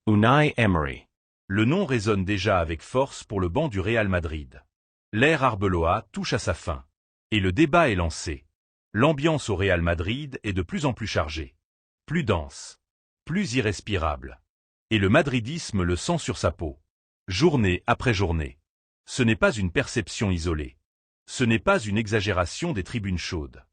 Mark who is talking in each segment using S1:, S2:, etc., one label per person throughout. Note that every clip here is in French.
S1: Unai Emery.
S2: Le nom résonne déjà avec force pour le banc du Real Madrid. L'ère Arbeloa touche à sa fin. Et le débat est lancé. L'ambiance au Real Madrid est de plus en plus chargée. Plus dense. Plus irrespirable. Et le madridisme le sent sur sa peau. Journée après journée. Ce n'est pas une perception isolée. Ce n'est pas une exagération des tribunes chaudes.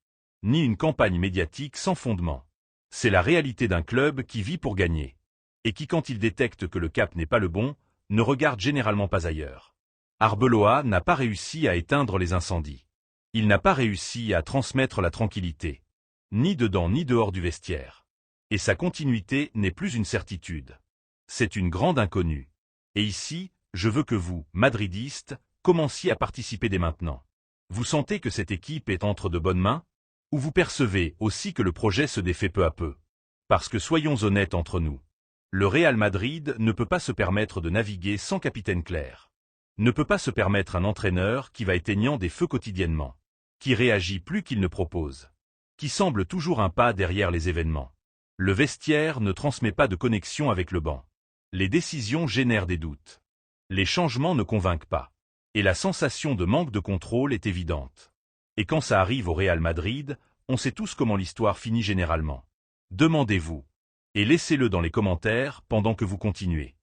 S2: Ni une campagne médiatique sans fondement. C'est la réalité d'un club qui vit pour gagner. Et qui, quand il détecte que le cap n'est pas le bon, ne regarde généralement pas ailleurs. Arbeloa n'a pas réussi à éteindre les incendies. Il n'a pas réussi à transmettre la tranquillité. Ni dedans ni dehors du vestiaire. Et sa continuité n'est plus une certitude. C'est une grande inconnue. Et ici, je veux que vous, madridistes, commenciez à participer dès maintenant. Vous sentez que cette équipe est entre de bonnes mains? Ou vous percevez aussi que le projet se défait peu à peu? Parce que soyons honnêtes entre nous. Le Real Madrid ne peut pas se permettre de naviguer sans capitaine clair. Ne peut pas se permettre un entraîneur qui va éteignant des feux quotidiennement. Qui réagit plus qu'il ne propose. Qui semble toujours un pas derrière les événements. Le vestiaire ne transmet pas de connexion avec le banc. Les décisions génèrent des doutes. Les changements ne convainquent pas. Et la sensation de manque de contrôle est évidente. Et quand ça arrive au Real Madrid, on sait tous comment l'histoire finit généralement. Demandez-vous. Et laissez-le dans les commentaires pendant que vous continuez.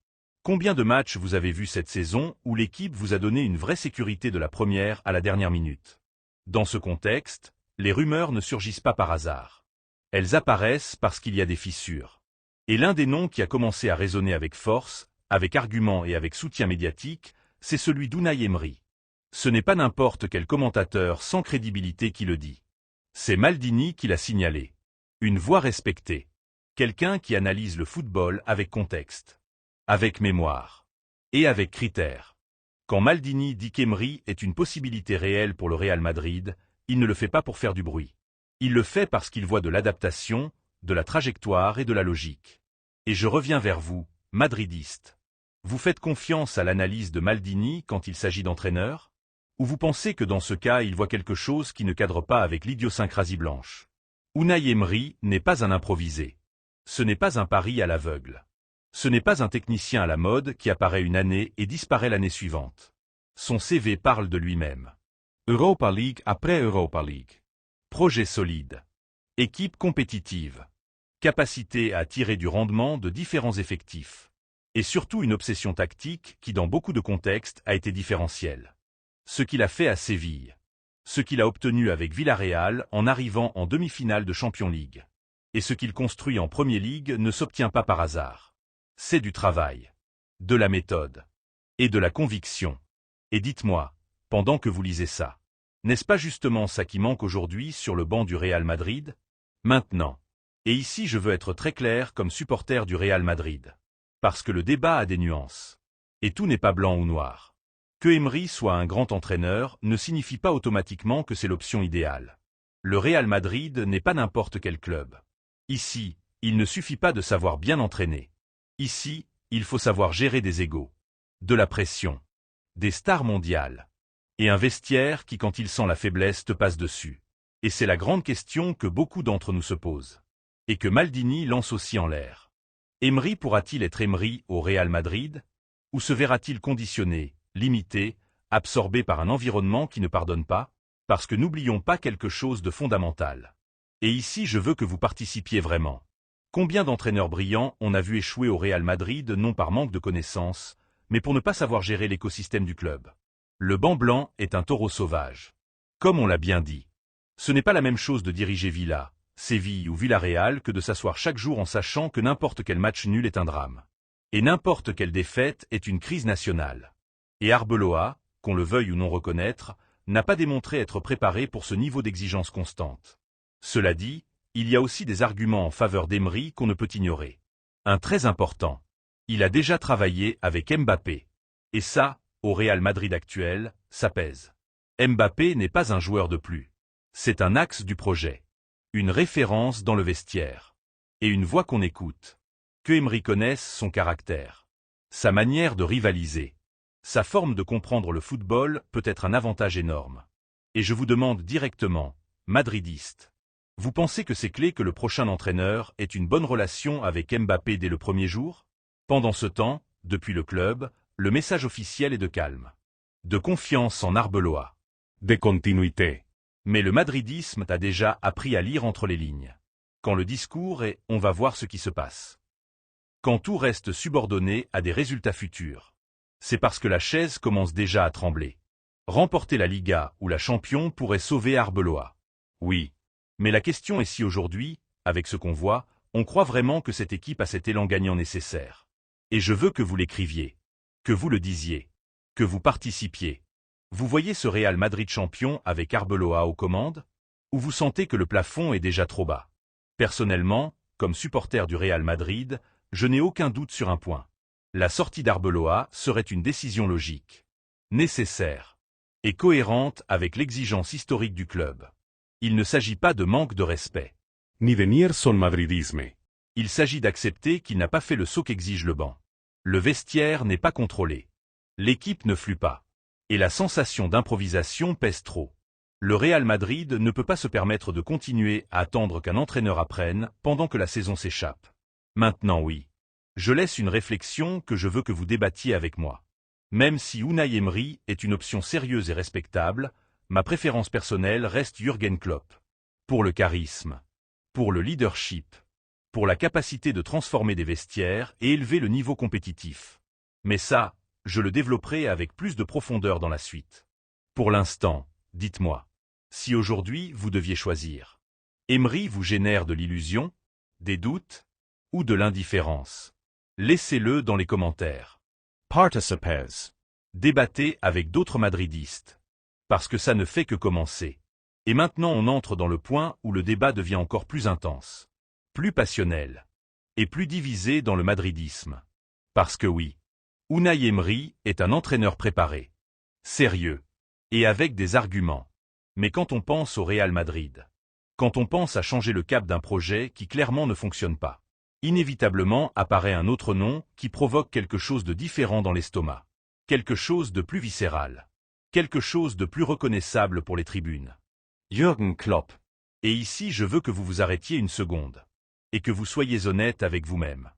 S2: Combien de matchs vous avez vus cette saison où l'équipe vous a donné une vraie sécurité de la première à la dernière minute? Dans ce contexte, les rumeurs ne surgissent pas par hasard. Elles apparaissent parce qu'il y a des fissures. Et l'un des noms qui a commencé à résonner avec force, avec argument et avec soutien médiatique, c'est celui d'Unai Emery. Ce n'est pas n'importe quel commentateur sans crédibilité qui le dit. C'est Maldini qui l'a signalé. Une voix respectée. Quelqu'un qui analyse le football avec contexte, avec mémoire et avec critères. Quand Maldini dit qu'Emery est une possibilité réelle pour le Real Madrid, il ne le fait pas pour faire du bruit. Il le fait parce qu'il voit de l'adaptation, de la trajectoire et de la logique. Et je reviens vers vous, madridistes. Vous faites confiance à l'analyse de Maldini quand il s'agit d'entraîneur? Ou vous pensez que dans ce cas il voit quelque chose qui ne cadre pas avec l'idiosyncrasie blanche? Unai Emery n'est pas un improvisé. Ce n'est pas un pari à l'aveugle. Ce n'est pas un technicien à la mode qui apparaît une année et disparaît l'année suivante. Son CV parle de lui-même. Europa League après Europa League. Projet solide. Équipe compétitive. Capacité à tirer du rendement de différents effectifs. Et surtout une obsession tactique qui, dans beaucoup de contextes, a été différentielle. Ce qu'il a fait à Séville. Ce qu'il a obtenu avec Villarreal en arrivant en demi-finale de Champions League. Et ce qu'il construit en Premier League ne s'obtient pas par hasard. C'est du travail, de la méthode et de la conviction. Et dites-moi, pendant que vous lisez ça, n'est-ce pas justement ça qui manque aujourd'hui sur le banc du Real Madrid? Maintenant. Et ici je veux être très clair comme supporter du Real Madrid. Parce que le débat a des nuances. Et tout n'est pas blanc ou noir. Que Emery soit un grand entraîneur ne signifie pas automatiquement que c'est l'option idéale. Le Real Madrid n'est pas n'importe quel club. Ici, il ne suffit pas de savoir bien entraîner. Ici, il faut savoir gérer des égos, de la pression, des stars mondiales, et un vestiaire qui, quand il sent la faiblesse, te passe dessus. Et c'est la grande question que beaucoup d'entre nous se posent. Et que Maldini lance aussi en l'air. Emery pourra-t-il être Emery au Real Madrid? Ou se verra-t-il conditionné, limité, absorbé par un environnement qui ne pardonne pas? Parce que n'oublions pas quelque chose de fondamental. Et ici je veux que vous participiez vraiment. Combien d'entraîneurs brillants on a vu échouer au Real Madrid non par manque de connaissances, mais pour ne pas savoir gérer l'écosystème du club? Le banc blanc est un taureau sauvage. Comme on l'a bien dit. Ce n'est pas la même chose de diriger Villa, Séville ou Villarreal que de s'asseoir chaque jour en sachant que n'importe quel match nul est un drame. Et n'importe quelle défaite est une crise nationale. Et Arbeloa, qu'on le veuille ou non reconnaître, n'a pas démontré être préparé pour ce niveau d'exigence constante. Cela dit, il y a aussi des arguments en faveur d'Emery qu'on ne peut ignorer. Un très important. Il a déjà travaillé avec Mbappé. Et ça, au Real Madrid actuel, ça pèse. Mbappé n'est pas un joueur de plus. C'est un axe du projet. Une référence dans le vestiaire. Et une voix qu'on écoute. Que Emery connaisse son caractère. Sa manière de rivaliser. Sa forme de comprendre le football peut être un avantage énorme. Et je vous demande directement, madridistes, vous pensez que c'est clé que le prochain entraîneur ait une bonne relation avec Mbappé dès le premier jour? Pendant ce temps, depuis le club, le message officiel est de calme. De confiance en Arbeloa.
S1: De continuité.
S2: Mais le madridisme t'a déjà appris à lire entre les lignes. Quand le discours est « on va voir ce qui se passe ». Quand tout reste subordonné à des résultats futurs. C'est parce que la chaise commence déjà à trembler. Remporter la Liga ou la Champion pourrait sauver Arbeloa. Oui. Mais la question est si aujourd'hui, avec ce qu'on voit, on croit vraiment que cette équipe a cet élan gagnant nécessaire. Et je veux que vous l'écriviez. Que vous le disiez. Que vous participiez. Vous voyez ce Real Madrid champion avec Arbeloa aux commandes? Ou vous sentez que le plafond est déjà trop bas? Personnellement, comme supporter du Real Madrid, je n'ai aucun doute sur un point. La sortie d'Arbeloa serait une décision logique, nécessaire et cohérente avec l'exigence historique du club. Il ne s'agit pas de manque de respect.
S1: Ni de nier son madridisme.
S2: Il s'agit d'accepter qu'il n'a pas fait le saut qu'exige le banc. Le vestiaire n'est pas contrôlé. L'équipe ne flue pas. Et la sensation d'improvisation pèse trop. Le Real Madrid ne peut pas se permettre de continuer à attendre qu'un entraîneur apprenne pendant que la saison s'échappe. Maintenant oui. Je laisse une réflexion que je veux que vous débattiez avec moi. Même si Unai Emery est une option sérieuse et respectable, ma préférence personnelle reste Jürgen Klopp. Pour le charisme, pour le leadership, pour la capacité de transformer des vestiaires et élever le niveau compétitif. Mais ça, je le développerai avec plus de profondeur dans la suite. Pour l'instant, dites-moi, si aujourd'hui vous deviez choisir, Emery vous génère de l'illusion, des doutes ou de l'indifférence? Laissez-le dans les commentaires.
S1: Participez.
S2: Débattez avec d'autres madridistes. Parce que ça ne fait que commencer. Et maintenant on entre dans le point où le débat devient encore plus intense, plus passionnel, et plus divisé dans le madridisme. Parce que oui, Unai Emery est un entraîneur préparé, sérieux, et avec des arguments. Mais quand on pense au Real Madrid, quand on pense à changer le cap d'un projet qui clairement ne fonctionne pas, inévitablement apparaît un autre nom qui provoque quelque chose de différent dans l'estomac, quelque chose de plus viscéral, quelque chose de plus reconnaissable pour les tribunes. Jürgen Klopp. Et ici je veux que vous vous arrêtiez une seconde, et que vous soyez honnête avec vous-même.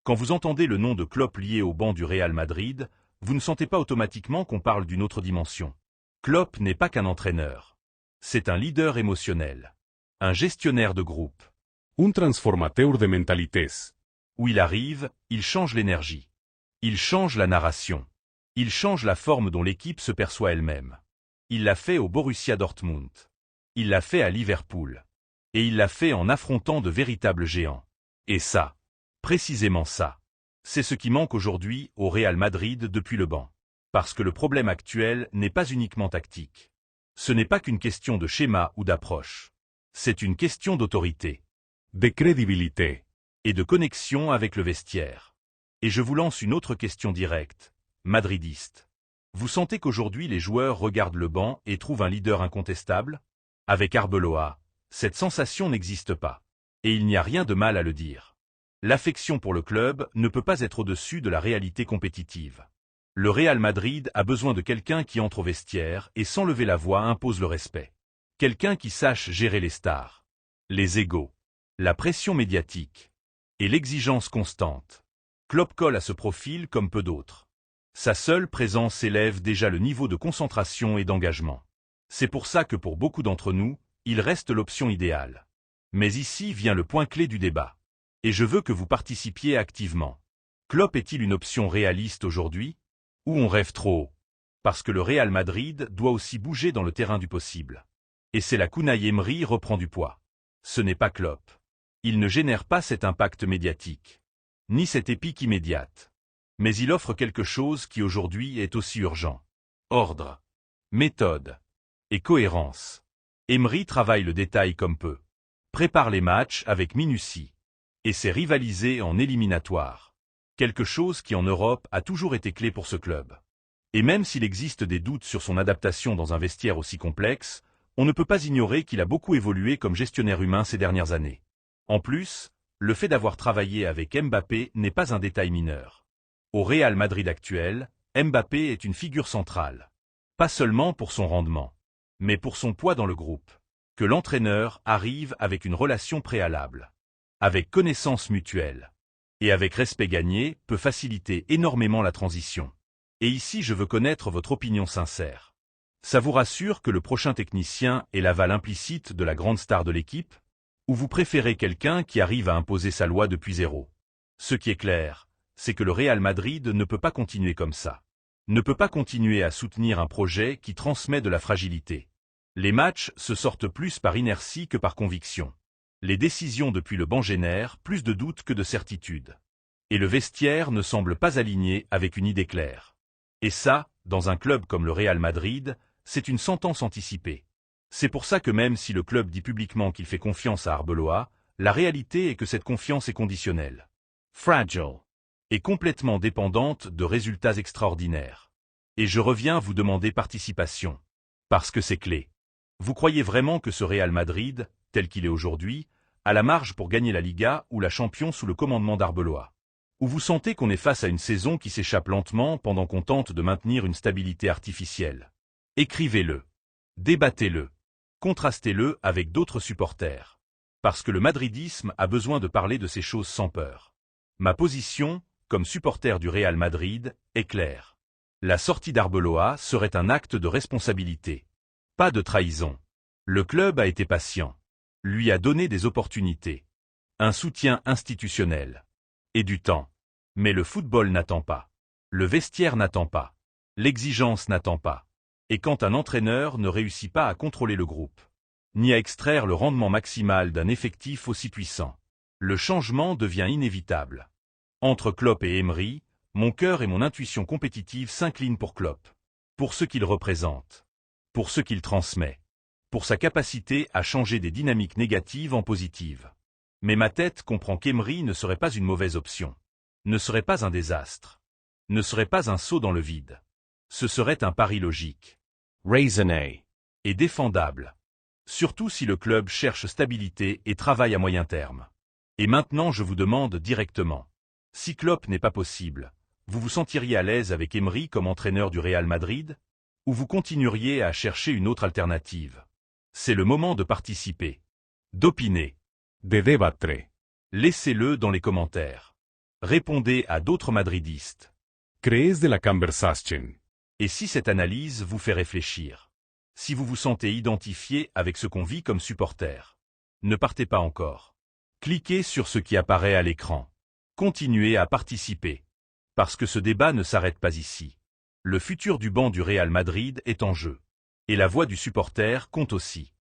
S2: Quand vous entendez le nom de Klopp lié au banc du Real Madrid, vous ne sentez pas automatiquement qu'on parle d'une autre dimension. Klopp n'est pas qu'un entraîneur. C'est un leader émotionnel, un gestionnaire de groupe.
S1: Un transformateur de mentalités.
S2: Où il arrive, il change l'énergie. Il change la narration. Il change la forme dont l'équipe se perçoit elle-même. Il l'a fait au Borussia Dortmund. Il l'a fait à Liverpool. Et il l'a fait en affrontant de véritables géants. Et ça, précisément ça, c'est ce qui manque aujourd'hui au Real Madrid depuis le banc. Parce que le problème actuel n'est pas uniquement tactique. Ce n'est pas qu'une question de schéma ou d'approche. C'est une question d'autorité.
S1: De crédibilité.
S2: Et de connexion avec le vestiaire. Et je vous lance une autre question directe, madridiste. Vous sentez qu'aujourd'hui les joueurs regardent le banc et trouvent un leader incontestable? Avec Arbeloa, cette sensation n'existe pas. Et il n'y a rien de mal à le dire. L'affection pour le club ne peut pas être au-dessus de la réalité compétitive. Le Real Madrid a besoin de quelqu'un qui entre au vestiaire et sans lever la voix impose le respect. Quelqu'un qui sache gérer les stars, les égos, la pression médiatique et l'exigence constante. Klopp colle à ce profil comme peu d'autres. Sa seule présence élève déjà le niveau de concentration et d'engagement. C'est pour ça que pour beaucoup d'entre nous, il reste l'option idéale. Mais ici vient le point clé du débat. Et je veux que vous participiez activement. Klopp est-il une option réaliste aujourd'hui? Ou on rêve trop haut? Parce que le Real Madrid doit aussi bouger dans le terrain du possible. Et c'est là qu'Unai Emery reprend du poids. Ce n'est pas Klopp. Il ne génère pas cet impact médiatique, ni cette épique immédiate. Mais il offre quelque chose qui aujourd'hui est aussi urgent. Ordre, méthode et cohérence. Emery travaille le détail comme peu. Prépare les matchs avec minutie. Et c'est rivaliser en éliminatoire. Quelque chose qui en Europe a toujours été clé pour ce club. Et même s'il existe des doutes sur son adaptation dans un vestiaire aussi complexe, on ne peut pas ignorer qu'il a beaucoup évolué comme gestionnaire humain ces dernières années. En plus, le fait d'avoir travaillé avec Mbappé n'est pas un détail mineur. Au Real Madrid actuel, Mbappé est une figure centrale. Pas seulement pour son rendement, mais pour son poids dans le groupe. Que l'entraîneur arrive avec une relation préalable. Avec connaissance mutuelle. Et avec respect gagné, peut faciliter énormément la transition. Et ici je veux connaître votre opinion sincère. Ça vous rassure que le prochain technicien est l'aval implicite de la grande star de l'équipe? Ou vous préférez quelqu'un qui arrive à imposer sa loi depuis zéro? Ce qui est clair, c'est que le Real Madrid ne peut pas continuer comme ça. Ne peut pas continuer à soutenir un projet qui transmet de la fragilité. Les matchs se sortent plus par inertie que par conviction. Les décisions depuis le banc génèrent plus de doutes que de certitudes. Et le vestiaire ne semble pas aligné avec une idée claire. Et ça, dans un club comme le Real Madrid, c'est une sentence anticipée. C'est pour ça que même si le club dit publiquement qu'il fait confiance à Arbeloa, la réalité est que cette confiance est conditionnelle. Fragile. Et complètement dépendante de résultats extraordinaires. Et je reviens vous demander participation. Parce que c'est clé. Vous croyez vraiment que ce Real Madrid, tel qu'il est aujourd'hui, a la marge pour gagner la Liga ou la Champions sous le commandement d'Arbeloa? Ou vous sentez qu'on est face à une saison qui s'échappe lentement pendant qu'on tente de maintenir une stabilité artificielle? Écrivez-le. Débattez-le. Contrastez-le avec d'autres supporters. Parce que le madridisme a besoin de parler de ces choses sans peur. Ma position, comme supporter du Real Madrid, est claire. La sortie d'Arbeloa serait un acte de responsabilité. Pas de trahison. Le club a été patient. Lui a donné des opportunités. Un soutien institutionnel. Et du temps. Mais le football n'attend pas. Le vestiaire n'attend pas. L'exigence n'attend pas. Et quand un entraîneur ne réussit pas à contrôler le groupe, ni à extraire le rendement maximal d'un effectif aussi puissant, le changement devient inévitable. Entre Klopp et Emery, mon cœur et mon intuition compétitive s'inclinent pour Klopp. Pour ce qu'il représente. Pour ce qu'il transmet. Pour sa capacité à changer des dynamiques négatives en positives. Mais ma tête comprend qu'Emery ne serait pas une mauvaise option. Ne serait pas un désastre. Ne serait pas un saut dans le vide. Ce serait un pari logique. Raisonné. Et défendable. Surtout si le club cherche stabilité et travaille à moyen terme. Et maintenant je vous demande directement. Si Klopp n'est pas possible, vous vous sentiriez à l'aise avec Emery comme entraîneur du Real Madrid? Ou vous continueriez à chercher une autre alternative? C'est le moment de participer. D'opiner.
S1: De débattre.
S2: Laissez-le dans les commentaires. Répondez à d'autres madridistes.
S1: Crees de la conversation.
S2: Et si cette analyse vous fait réfléchir? Si vous vous sentez identifié avec ce qu'on vit comme supporter? Ne partez pas encore. Cliquez sur ce qui apparaît à l'écran. Continuez à participer. Parce que ce débat ne s'arrête pas ici. Le futur du banc du Real Madrid est en jeu. Et la voix du supporter compte aussi.